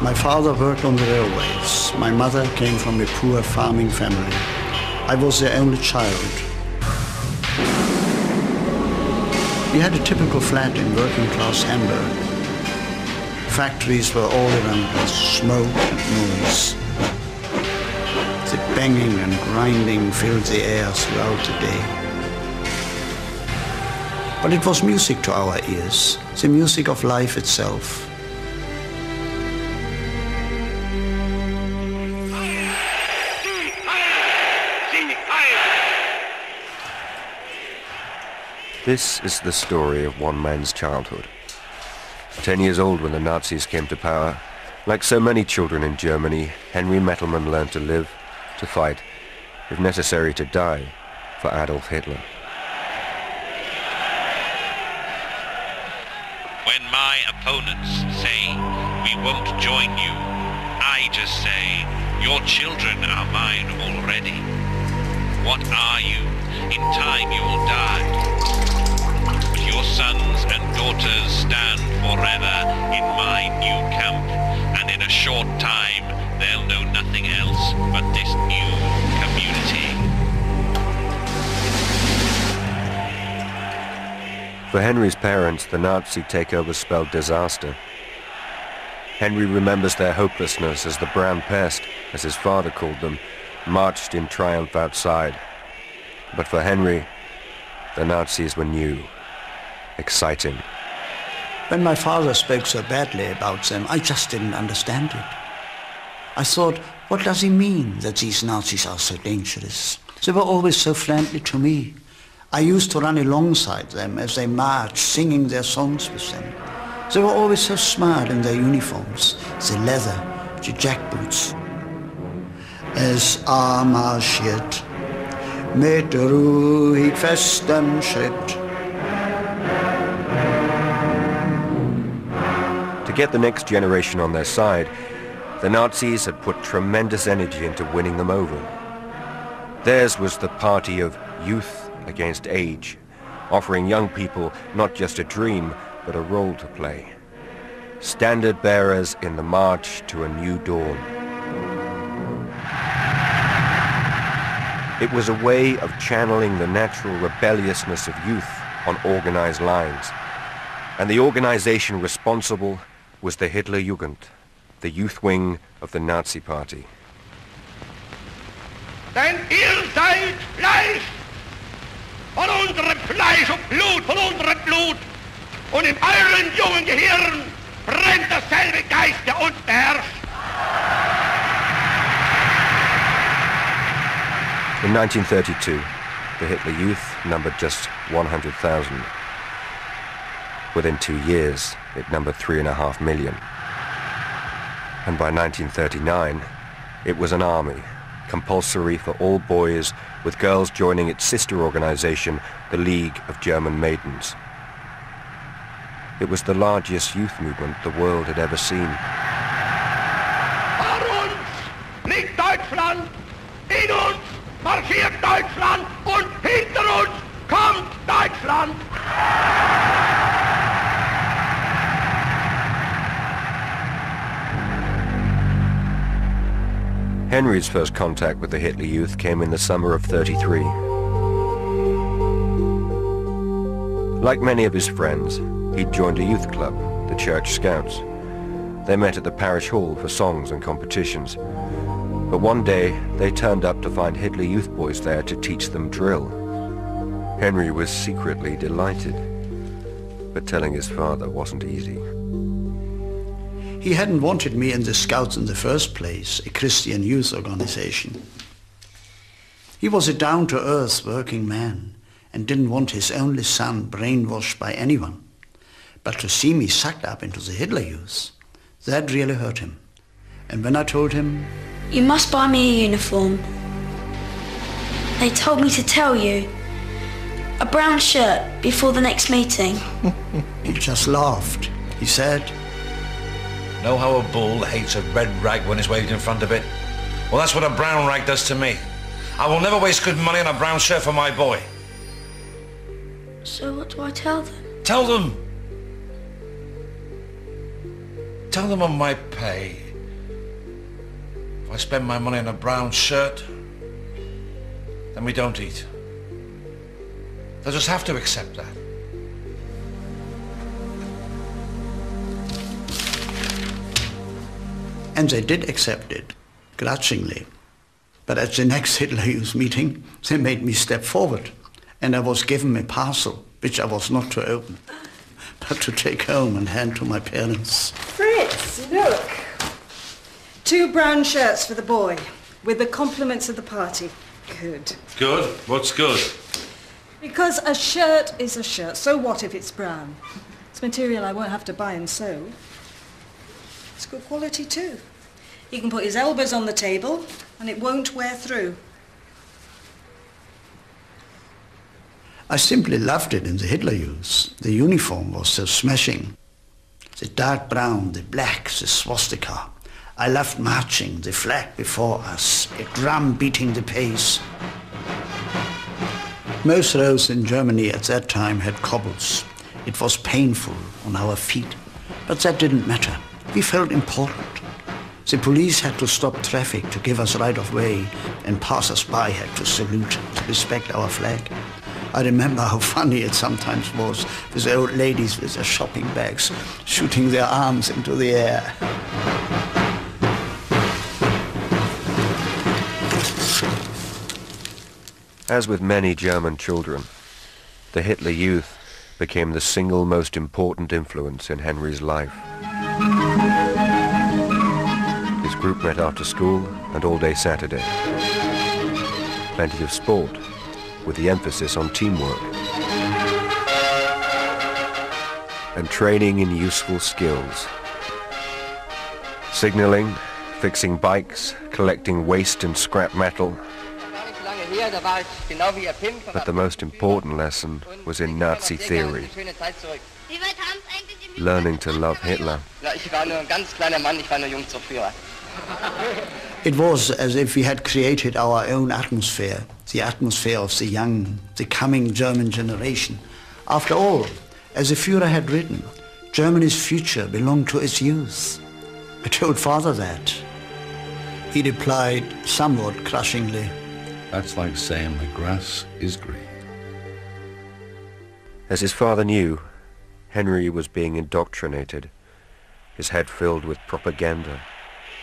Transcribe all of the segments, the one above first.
My father worked on the railways. My mother came from a poor farming family. I was their only child. We had a typical flat in working-class Hamburg. Factories were all around us, smoke and noise. The banging and grinding filled the air throughout the day. But it was music to our ears, the music of life itself. This is the story of one man's childhood. 10 years old when the Nazis came to power, like so many children in Germany, Henry Mettelmann learned to live, to fight, if necessary to die, for Adolf Hitler. When my opponents say, we won't join you, I just say, your children are mine already. What are you? In time you will die. Your sons and daughters stand forever in my new camp, and in a short time they'll know nothing else but this new community. For Henry's parents, the Nazi takeover spelled disaster. Henry remembers their hopelessness as the Brown Pest, as his father called them, marched in triumph outside. But for Henry, the Nazis were new, exciting. When my father spoke so badly about them, I just didn't understand it. I thought, what does he mean that these Nazis are so dangerous? They were always so friendly to me. I used to run alongside them as they marched, singing their songs with them. They were always so smart in their uniforms, the leather, the jackboots. Es marschiert mit ruhig festem Schritt. To get the next generation on their side, the Nazis had put tremendous energy into winning them over. Theirs was the party of youth against age, offering young people not just a dream, but a role to play. Standard bearers in the march to a new dawn. It was a way of channeling the natural rebelliousness of youth on organized lines. And the organization responsible was the Hitlerjugend, the youth wing of the Nazi Party. Denn ihr seid Fleisch, von unserem Fleisch und Blut, von unserem Blut. Und in euren jungen Gehirn brennt derselbe Geist, der uns beherrscht. In 1932, the Hitler Youth numbered just 100,000. Within 2 years, it numbered 3.5 million. And by 1939, it was an army, compulsory for all boys, with girls joining its sister organization, the League of German Maidens. It was the largest youth movement the world had ever seen. Vor uns liegt Deutschland, in uns marschiert Deutschland und hinter uns kommt Deutschland. Henry's first contact with the Hitler Youth came in the summer of '33. Like many of his friends, he'd joined a youth club, the Church Scouts. They met at the parish hall for songs and competitions. But one day, they turned up to find Hitler Youth boys there to teach them drill. Henry was secretly delighted, but telling his father wasn't easy. He hadn't wanted me in the Scouts in the first place, a Christian youth organization. He was a down-to-earth working man and didn't want his only son brainwashed by anyone. But to see me sucked up into the Hitler Youth, that really hurt him. And when I told him, "You must buy me a uniform. They told me to tell you. A brown shirt before the next meeting." He just laughed. He said, "Know how a bull hates a red rag when it's waved in front of it? Well, that's what a brown rag does to me. I will never waste good money on a brown shirt for my boy." So what do I tell them? Tell them. Tell them on my pay If I spend my money on a brown shirt, then we don't eat. They'll just have to accept that. And they did accept it, grudgingly. But at the next Hitler Youth meeting, they made me step forward, and I was given a parcel, which I was not to open, but to take home and hand to my parents. Fritz, look. 2 brown shirts for the boy, with the compliments of the party. Good. Good? What's good? Because a shirt is a shirt. So what if it's brown? It's material I won't have to buy and sew. It's good quality too. He can put his elbows on the table and it won't wear through. I simply loved it in the Hitler Youth. The uniform was so smashing. The dark brown, the black, the swastika. I loved marching, the flag before us, a drum beating the pace. Most roads in Germany at that time had cobbles. It was painful on our feet, but that didn't matter. We felt important. The police had to stop traffic to give us right of way, and passers-by had to salute, to respect our flag. I remember how funny it sometimes was with the old ladies with their shopping bags shooting their arms into the air. As with many German children, the Hitler Youth became the single most important influence in Henry's life. His group met after school and all day Saturday. Plenty of sport, with the emphasis on teamwork. And training in useful skills. Signaling, fixing bikes, collecting waste and scrap metal. But the most important lesson was in Nazi theory. Learning to love Hitler. It was as if we had created our own atmosphere, the atmosphere of the young, the coming German generation. After all, as the Führer had written, Germany's future belonged to its youth. I told father that. He replied somewhat crushingly, "That's like saying the grass is green." As his father knew, Henry was being indoctrinated, his head filled with propaganda,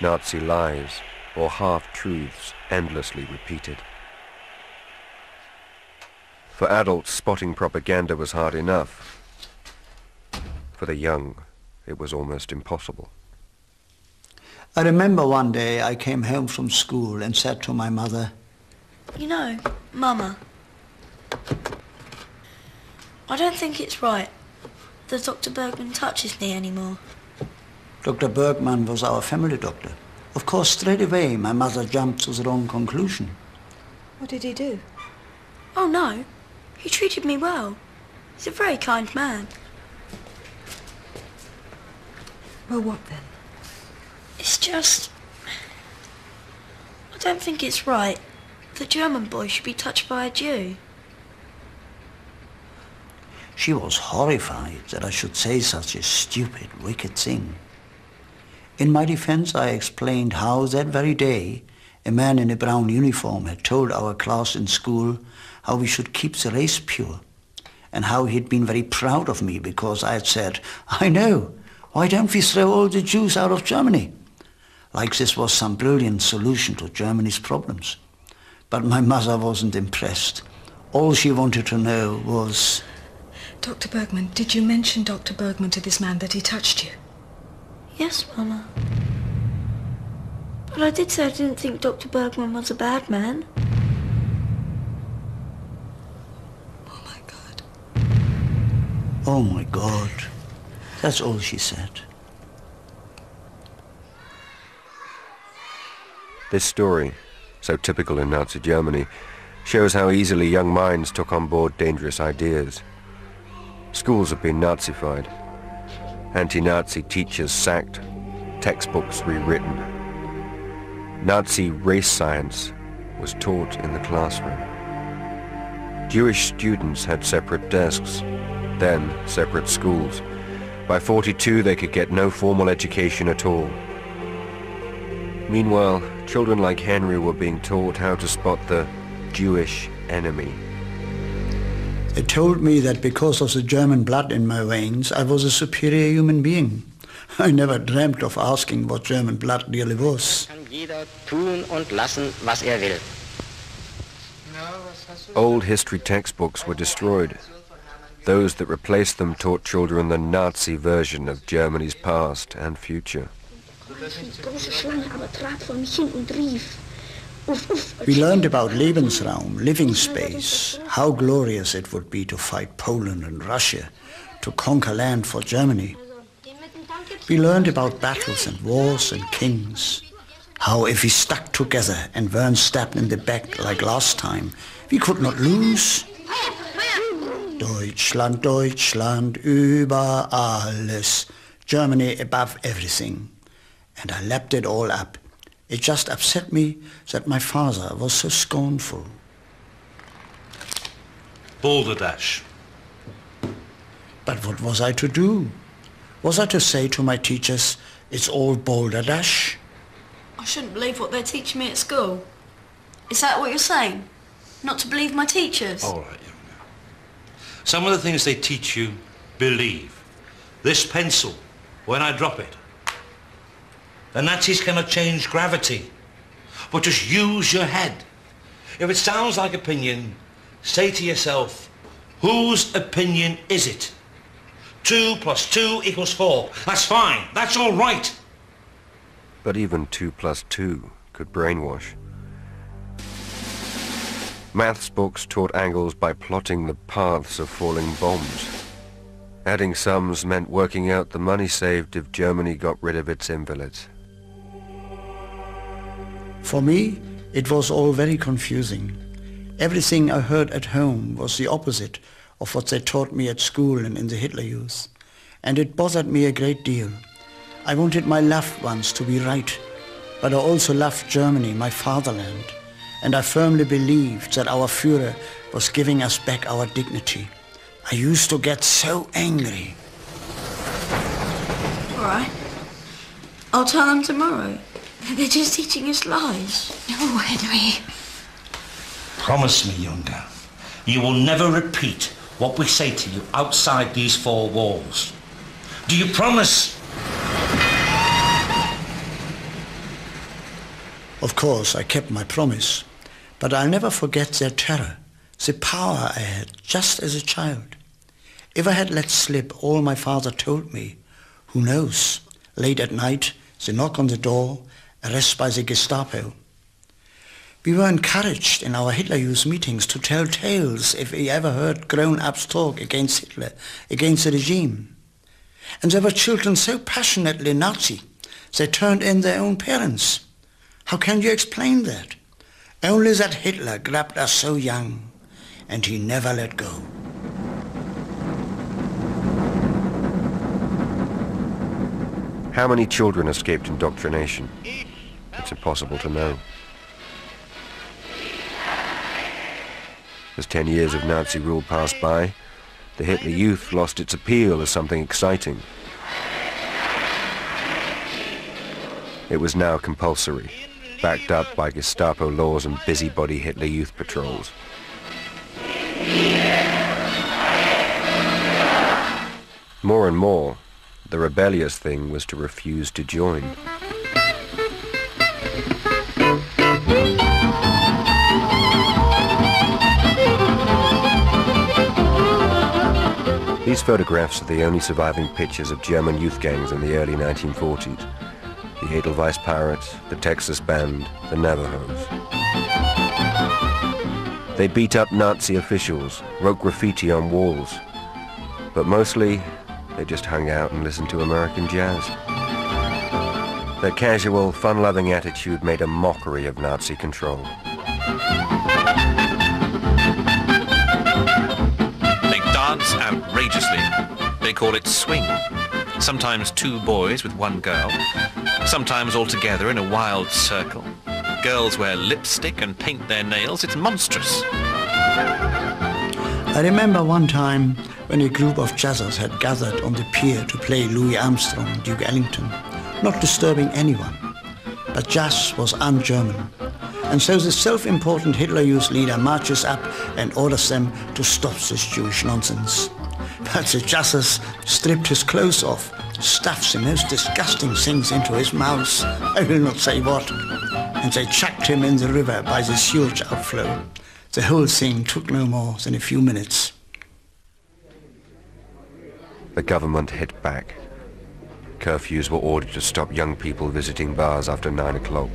Nazi lies, or half-truths endlessly repeated. For adults, spotting propaganda was hard enough. For the young, it was almost impossible. I remember one day I came home from school and said to my mother, "You know, Mama, I don't think it's right that Dr. Bergman touches me anymore." Dr. Bergman was our family doctor. Of course, straight away my mother jumped to the wrong conclusion. What did he do? Oh no, he treated me well. He's a very kind man. Well, what then? It's just, I don't think it's right that a German boy should be touched by a Jew. She was horrified that I should say such a stupid, wicked thing. In my defense, I explained how that very day a man in a brown uniform had told our class in school how we should keep the race pure, and how he'd been very proud of me because I had said, "I know, why don't we throw all the Jews out of Germany?" Like this was some brilliant solution to Germany's problems. But my mother wasn't impressed. All she wanted to know was... Dr. Bergman, did you mention Dr. Bergman to this man that he touched you? Yes, Mama. But I did say I didn't think Dr. Bergman was a bad man. Oh my God. "Oh my God." That's all she said. This story, so typical in Nazi Germany, shows how easily young minds took on board dangerous ideas. Schools have been Nazified, anti-Nazi teachers sacked, textbooks rewritten. Nazi race science was taught in the classroom. Jewish students had separate desks, then separate schools. By 42 they could get no formal education at all. Meanwhile, children like Henry were being taught how to spot the Jewish enemy. They told me that because of the German blood in my veins, I was a superior human being. I never dreamt of asking what German blood really was. Kann jeder tun und lassen, was will. Old history textbooks were destroyed. Those that replaced them taught children the Nazi version of Germany's past and future. We learned about Lebensraum, living space, how glorious it would be to fight Poland and Russia, to conquer land for Germany. We learned about battles and wars and kings, how if we stuck together and weren't stabbed in the back like last time, we could not lose. Deutschland, Deutschland, über alles. Germany above everything. And I lapped it all up. It just upset me that my father was so scornful. Balderdash. But what was I to do? Was I to say to my teachers, it's all balderdash? I shouldn't believe what they're teaching me at school. Is that what you're saying? Not to believe my teachers? All right, young man. Some of the things they teach you, believe. This pencil, when I drop it. The Nazis cannot change gravity. But just use your head. If it sounds like opinion, say to yourself, whose opinion is it? 2 + 2 = 4. That's fine. That's all right. But even 2 + 2 could brainwash. Maths books taught Engels by plotting the paths of falling bombs. Adding sums meant working out the money saved if Germany got rid of its invalids. For me, it was all very confusing. Everything I heard at home was the opposite of what they taught me at school and in the Hitler Youth. And it bothered me a great deal. I wanted my loved ones to be right, but I also loved Germany, my fatherland. And I firmly believed that our Führer was giving us back our dignity. I used to get so angry. All right. I'll tell them tomorrow. They're just teaching us lies. No, Henry. Promise me, Younger, you will never repeat what we say to you outside these 4 walls. Do you promise? Of course, I kept my promise, but I'll never forget their terror, the power I had just as a child. If I had let slip all my father told me, who knows, late at night, the knock on the door, arrest by the Gestapo. We were encouraged in our Hitler Youth meetings to tell tales if we ever heard grown-ups talk against Hitler, against the regime. And there were children so passionately Nazi, they turned in their own parents. How can you explain that? Only that Hitler grabbed us so young, and he never let go. How many children escaped indoctrination? It's impossible to know. As 10 years of Nazi rule passed by, the Hitler Youth lost its appeal as something exciting. It was now compulsory, backed up by Gestapo laws and busybody Hitler Youth patrols. More and more, the rebellious thing was to refuse to join. These photographs are the only surviving pictures of German youth gangs in the early 1940s. The Edelweiss Pirates, the Texas Band, the Navajos. They beat up Nazi officials, wrote graffiti on walls, but mostly they just hung out and listened to American jazz. Their casual, fun-loving attitude made a mockery of Nazi control. They dance outrageously. They call it swing. Sometimes 2 boys with 1 girl. Sometimes all together in a wild circle. Girls wear lipstick and paint their nails. It's monstrous. I remember one time when a group of jazzers had gathered on the pier to play Louis Armstrong, Duke Ellington, not disturbing anyone. but Jass was un-German. And so the self-important Hitler Youth leader marches up and orders them to stop this Jewish nonsense. But the Jasses stripped his clothes off, stuffed the most disgusting things into his mouth, I will not say what, and they chucked him in the river by this huge outflow. The whole thing took no more than a few minutes. The government hit back. Curfews were ordered to stop young people visiting bars after 9 o'clock.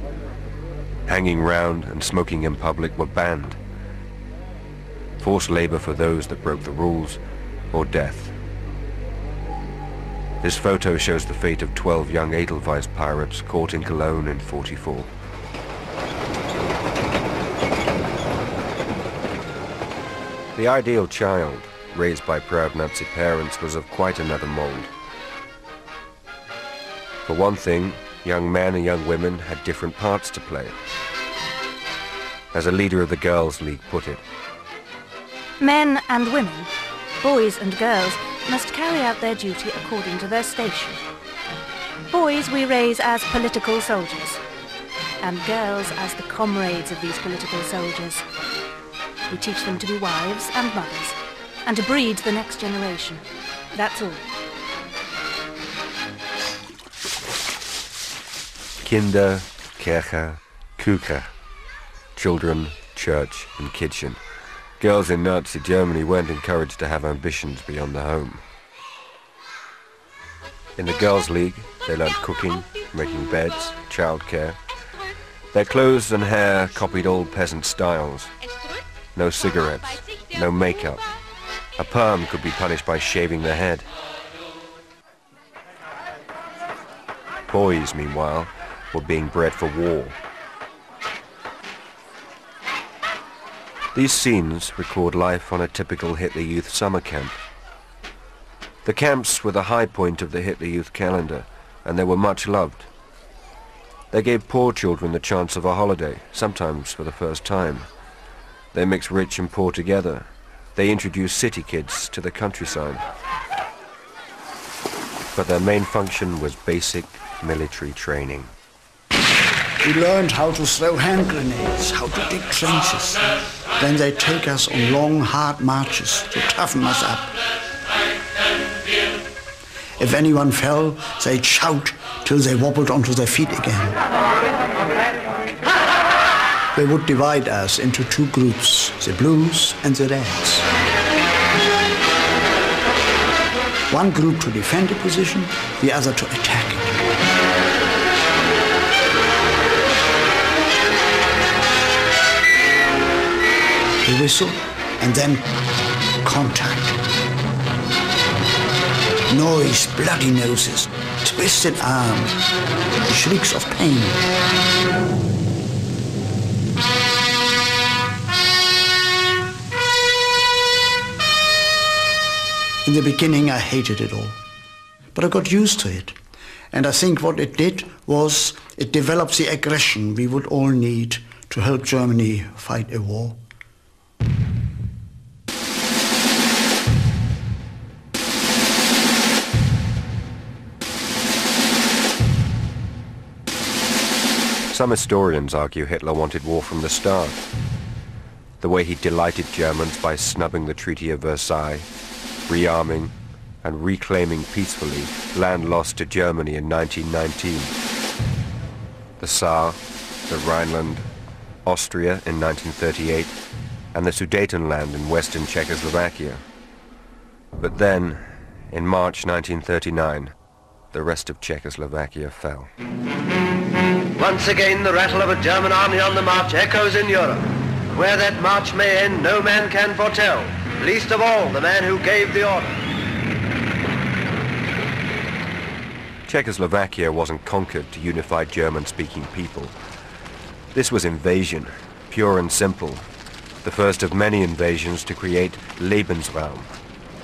Hanging round and smoking in public were banned. Forced labor for those that broke the rules, or death. This photo shows the fate of 12 young Edelweiss pirates caught in Cologne in '44. The ideal child, raised by proud Nazi parents, was of quite another mold. For one thing, young men and young women had different parts to play. As a leader of the Girls' League put it, men and women, boys and girls, must carry out their duty according to their station. Boys we raise as political soldiers, and girls as the comrades of these political soldiers. We teach them to be wives and mothers, and to breed the next generation. That's all. Kinder, Kirche, Küche. Children, church, and kitchen. Girls in Nazi Germany weren't encouraged to have ambitions beyond the home. In the Girls' League, they learned cooking, making beds, childcare. Their clothes and hair copied old peasant styles. No cigarettes, no makeup. A perm could be punished by shaving the head. Boys, meanwhile, were being bred for war. These scenes record life on a typical Hitler Youth summer camp. The camps were the high point of the Hitler Youth calendar, and they were much loved. They gave poor children the chance of a holiday, sometimes for the first time. They mixed rich and poor together. They introduced city kids to the countryside. But their main function was basic military training. We learned how to throw hand grenades, how to dig trenches. Then they take us on long, hard marches to toughen us up. If anyone fell, they'd shout till they wobbled onto their feet again. They would divide us into two groups, the blues and the reds. One group to defend a position, the other to attack it. A whistle, and then contact. Noise, bloody noses, twisted arms, shrieks of pain. In the beginning I hated it all, but I got used to it. And I think what it did was it developed the aggression we would all need to help Germany fight a war. Some historians argue Hitler wanted war from the start. The way he delighted Germans by snubbing the Treaty of Versailles, rearming and reclaiming peacefully land lost to Germany in 1919. The Saar, the Rhineland, Austria in 1938, and the Sudetenland in western Czechoslovakia. But then, in March 1939, the rest of Czechoslovakia fell. Once again, the rattle of a German army on the march echoes in Europe. Where that march may end, no man can foretell, least of all the man who gave the order. Czechoslovakia wasn't conquered to unify German-speaking people. This was invasion, pure and simple. The first of many invasions to create Lebensraum,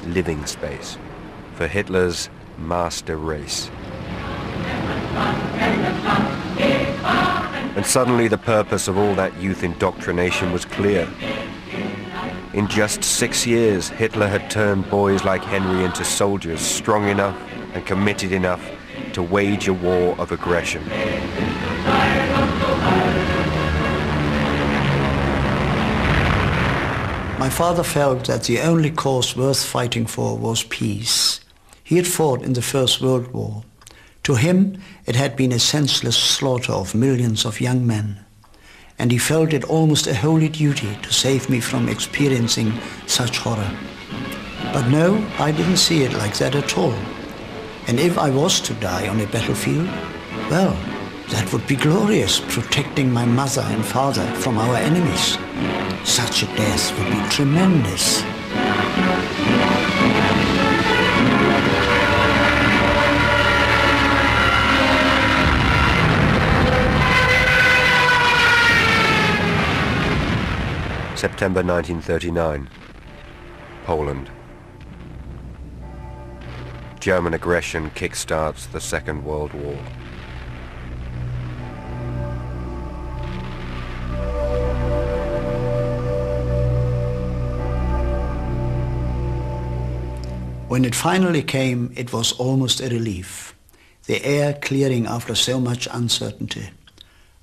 living space, for Hitler's master race. And suddenly the purpose of all that youth indoctrination was clear. In just 6 years, Hitler had turned boys like Henry into soldiers strong enough and committed enough to wage a war of aggression. My father felt that the only cause worth fighting for was peace. He had fought in the First World War. To him, it had been a senseless slaughter of millions of young men, and he felt it almost a holy duty to save me from experiencing such horror. But no, I didn't see it like that at all. And if I was to die on a battlefield, well, that would be glorious, protecting my mother and father from our enemies. Such a death would be tremendous. September 1939, Poland. German aggression kickstarts the Second World War. When it finally came, it was almost a relief. The air clearing after so much uncertainty.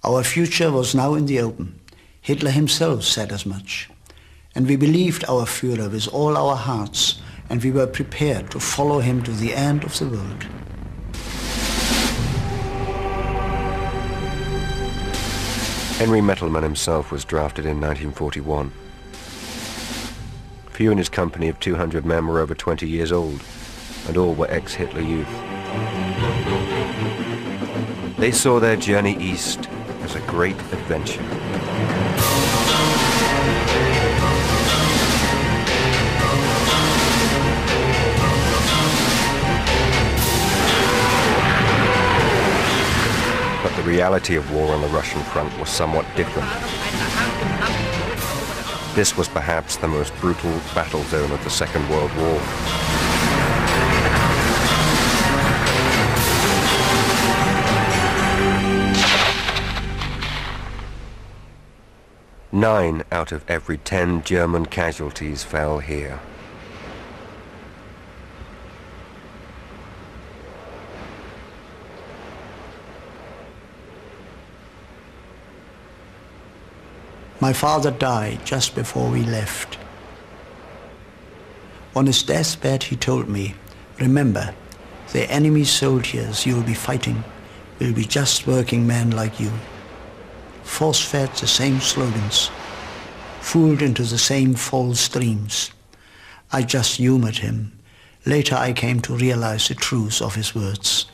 Our future was now in the open. Hitler himself said as much. And we believed our Führer with all our hearts, and we were prepared to follow him to the end of the world. Henry Mettelmann himself was drafted in 1941. Few in his company of 200 men were over 20 years old, and all were ex-Hitler youth. They saw their journey east as a great adventure. But the reality of war on the Russian front was somewhat different. This was perhaps the most brutal battle zone of the Second World War. Nine out of every 10 German casualties fell here. My father died just before we left. On his deathbed he told me, "Remember, the enemy soldiers you'll be fighting will be just working men like you. Force-fed the same slogans, fooled into the same false dreams." I just humored him. Later I came to realize the truth of his words.